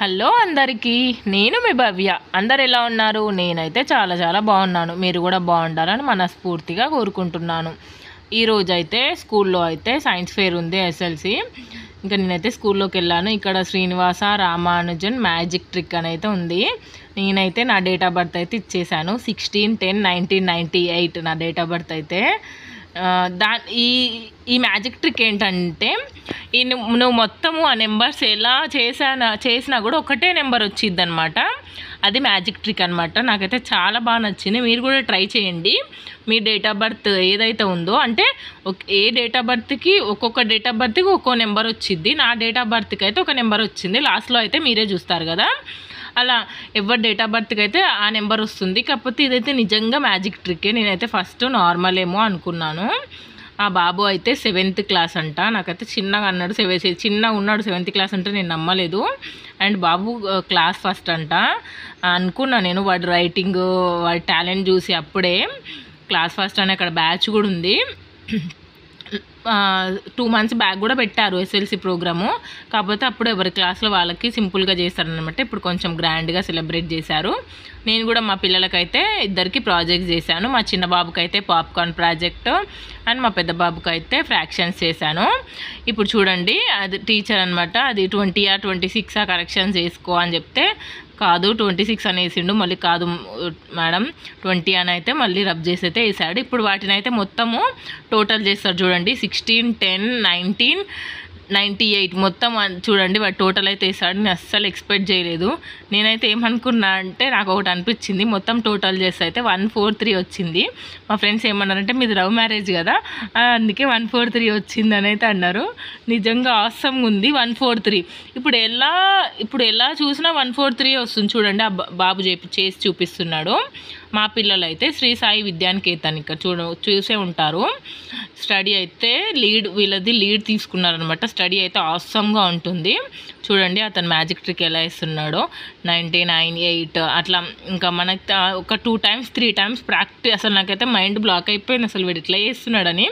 Hello అందరికీ, నేను మీ భవ్య. అందరు ఎలా ఉన్నారు? నేనైతే చాలా చాలా బాగున్నాను. మీరు కూడా బాగుండాలని మనస్ఫూర్తిగా కోరుకుంటున్నాను. ఈరోజు అయితే స్కూల్లో అయితే సైన్స్ ఫేర్ ఉంది, ఎస్ఎల్సి. ఇంకా నేనైతే స్కూల్లోకి వెళ్ళాను. ఇక్కడ శ్రీనివాస రామానుజన్ మ్యాజిక్ ట్రిక్ అని అయితే ఉంది. నేనైతే నా డేట్ ఆఫ్ బర్త్ అయితే ఇచ్చేసాను. 16/10/1998 నా డేట్ ఆఫ్ బర్త్ అయితే. ఈ ఈ మ్యాజిక్ ట్రిక్ ఏంటంటే, నువ్వు మొత్తము ఆ నెంబర్స్ ఎలా చేసినా కూడా ఒకటే నెంబర్ వచ్చింది అనమాట. అది మ్యాజిక్ ట్రిక్ అనమాట. నాకైతే చాలా బాగా నచ్చింది. మీరు కూడా ట్రై చేయండి. మీ డేట్ ఆఫ్ బర్త్ ఏదైతే ఉందో, అంటే ఏ డేట్ ఆఫ్ బర్త్కి ఒక్కొక్క డేట్ ఆఫ్ బర్త్కి ఒక్కో నెంబర్ వచ్చింది. నా డేట్ ఆఫ్ బర్త్కి అయితే ఒక నెంబర్ వచ్చింది. లాస్ట్లో అయితే మీరే చూస్తారు కదా, అలా ఎవరి డేట్ ఆఫ్ బర్త్కి అయితే ఆ నెంబర్ వస్తుంది. కాకపోతే ఇదైతే నిజంగా మ్యాజిక్ ట్రిక్కే. నేనైతే ఫస్ట్ నార్మల్ ఏమో అనుకున్నాను. ఆ బాబు అయితే 7th క్లాస్ అంట. నాకైతే చిన్నగా అన్నాడు, చిన్నగా ఉన్నాడు 7th క్లాస్ అంటే నేను నమ్మలేదు. అండ్ బాబు క్లాస్ ఫస్ట్ అంట అనుకున్నా నేను. వాడి రైటింగ్, వాడి టాలెంట్ చూసి అప్పుడే క్లాస్ ఫస్ట్ అని అక్కడ బ్యాచ్ కూడా ఉంది. 2 months బ్యాక్ కూడా పెట్టారు ఎస్ఎల్సి ప్రోగ్రాము. కాకపోతే అప్పుడు ఎవరి క్లాస్లో వాళ్ళకి సింపుల్గా చేస్తారనమాట. ఇప్పుడు కొంచెం గ్రాండ్గా సెలబ్రేట్ చేశారు. నేను కూడా మా పిల్లలకైతే ఇద్దరికి ప్రాజెక్ట్స్ చేశాను. మా చిన్న బాబుకి అయితే పాప్కార్న్ ప్రాజెక్ట్ అండ్ మా పెద్ద బాబుకి అయితే ఫ్రాక్షన్స్ చేశాను. ఇప్పుడు చూడండి, అది టీచర్ అనమాట. అది 20 or 26 కరెక్షన్స్ చేసుకో అని చెప్తే, కాదు 26 అని వేసిండు. మళ్ళీ కాదు మేడం 20 అని అయితే మళ్ళీ రబ్ చేసి అయితే వేసాడు. ఇప్పుడు వాటిని అయితే మొత్తము టోటల్ చేస్తారు చూడండి. 16, 10, 19, 98 మొత్తం చూడండి వాడు టోటల్ అయితే వేసాడు. నేను అస్సలు ఎక్స్పెక్ట్ చేయలేదు. నేనైతే ఏమనుకున్నా అంటే, నాకు ఒకటి అనిపించింది, మొత్తం టోటల్ చేస్తే అయితే 143 వచ్చింది. మా ఫ్రెండ్స్ ఏమన్నారంటే, మీది లవ్ మ్యారేజ్ కదా అందుకే 143 వచ్చింది అని అయితే అన్నారు. నిజంగా ఆసమ్గా ఉంది 143. ఇప్పుడు ఎలా చూసినా 143 వస్తుంది చూడండి. ఆ బాబు చేసి చూపిస్తున్నాడు. మా పిల్లలు అయితే శ్రీ సాయి విద్యానికేతన్, ఇక్కడ చూసే ఉంటారు. స్టడీ అయితే వీళ్ళది లీడ్ తీసుకున్నారనమాట. స్టడీ అయితే ఆసమ్గా ఉంటుంది. చూడండి అతను మ్యాజిక్ ట్రిక్ ఎలా వేస్తున్నాడో. 99, 8 అట్లా. ఇంకా మనకి ఒక 2 times 3 times ప్రాక్టీస్. అసలు నాకైతే మైండ్ బ్లాక్ అయిపోయింది, అసలు వీడు ఇట్లా చేస్తున్నాడని.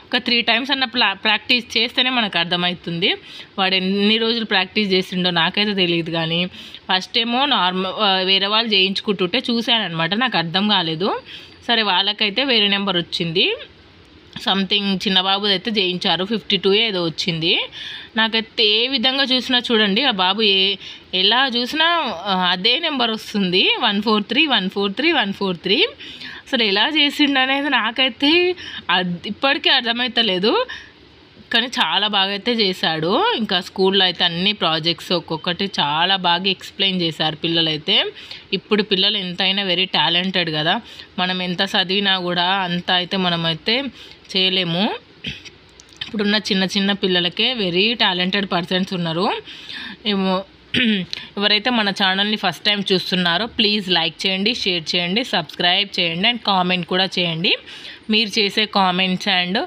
ఒక 3 times అన్న ప్రాక్టీస్ చేస్తేనే మనకు అర్థమవుతుంది. వాడు ఎన్ని రోజులు ప్రాక్టీస్ చేసిండో నాకైతే తెలియదు. కానీ ఫస్ట్ ఏమో వేరే వాళ్ళు చేయించుకుంటుంటే చూశానమాట, నాకు అర్థం కాలేదు. సరే, వాళ్ళకైతే వేరే నెంబర్ వచ్చింది. సంథింగ్ చిన్న బాబు అయితే చేయించారు, 52 ఏదో వచ్చింది. నాకైతే ఏ విధంగా చూసినా చూడండి, ఆ బాబు ఎలా చూసినా అదే నెంబర్ వస్తుంది. 143, 143, 143. అసలు ఎలా చేసిండు అనేది నాకైతే ఇప్పటికీ అర్థమవుతలేదు. కానీ చాలా బాగా అయితే చేశాడు. ఇంకా స్కూల్లో అయితే అన్ని ప్రాజెక్ట్స్ ఒక్కొక్కటి చాలా బాగా ఎక్స్ప్లెయిన్ చేశారు పిల్లలైతే. ఇప్పుడు పిల్లలు ఎంతైనా వెరీ టాలెంటెడ్ కదా. మనం ఎంత చదివినా కూడా అంత అయితే మనమైతే చేయలేము. ఇప్పుడున్న చిన్న చిన్న పిల్లలకే వెరీ టాలెంటెడ్ పర్సన్స్ ఉన్నారు. ఎవరైతే మన ఛానల్ని ఫస్ట్ టైం చూస్తున్నారో ప్లీజ్ లైక్ చేయండి, షేర్ చేయండి, సబ్స్క్రైబ్ చేయండి అండ్ కామెంట్ కూడా చేయండి. మీరు చేసే కామెంట్స్ అండ్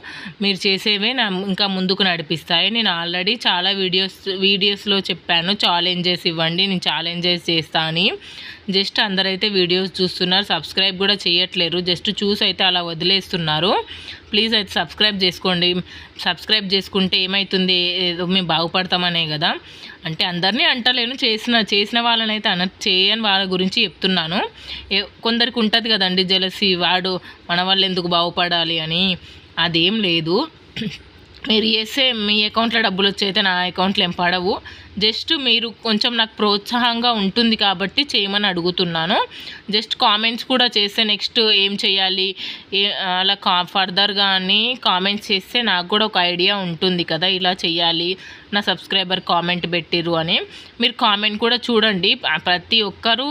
మీరు చేసేవే ఇంకా ముందుకు నడిపిస్తాయి. నేను ఆల్రెడీ చాలా వీడియోస్లో చెప్పాను, ఛాలెంజెస్ ఇవ్వండి, నేను ఛాలెంజెస్ చేస్తా అని. జస్ట్ అందరైతే వీడియోస్ చూస్తున్నారు, సబ్స్క్రైబ్ కూడా చేయట్లేరు. జస్ట్ చూసి అయితే అలా వదిలేస్తున్నారు. ప్లీజ్ అయితే సబ్స్క్రైబ్ చేసుకోండి. సబ్స్క్రైబ్ చేసుకుంటే ఏమవుతుంది, ఏదో మేము బాగుపడతామనే కదా. అంటే అందరినీ అంటలేను, చేసిన వాళ్ళని అయితే చేయని వాళ్ళ గురించి చెప్తున్నాను. కొందరికి ఉంటుంది కదండి జెలసీ, వాడు మన వాళ్ళు ఎందుకు బాగుపడాలి అని. అదేం లేదు. మీరు చేస్తే మీ అకౌంట్లో డబ్బులు వచ్చైతే నా అకౌంట్లో ఏం పడవు. జస్ట్ మీరు కొంచెం నాకు ప్రోత్సాహంగా ఉంటుంది కాబట్టి చేయమని అడుగుతున్నాను. జస్ట్ కామెంట్స్ కూడా చేస్తే నెక్స్ట్ ఏం చేయాలి అలా ఫర్దర్గా అని కామెంట్స్ చేస్తే నాకు కూడా ఒక ఐడియా ఉంటుంది కదా, ఇలా చేయాలి, నా సబ్స్క్రైబర్ కామెంట్ పెట్టిరు అని. మీరు కామెంట్ కూడా చూడండి. ప్రతి ఒక్కరూ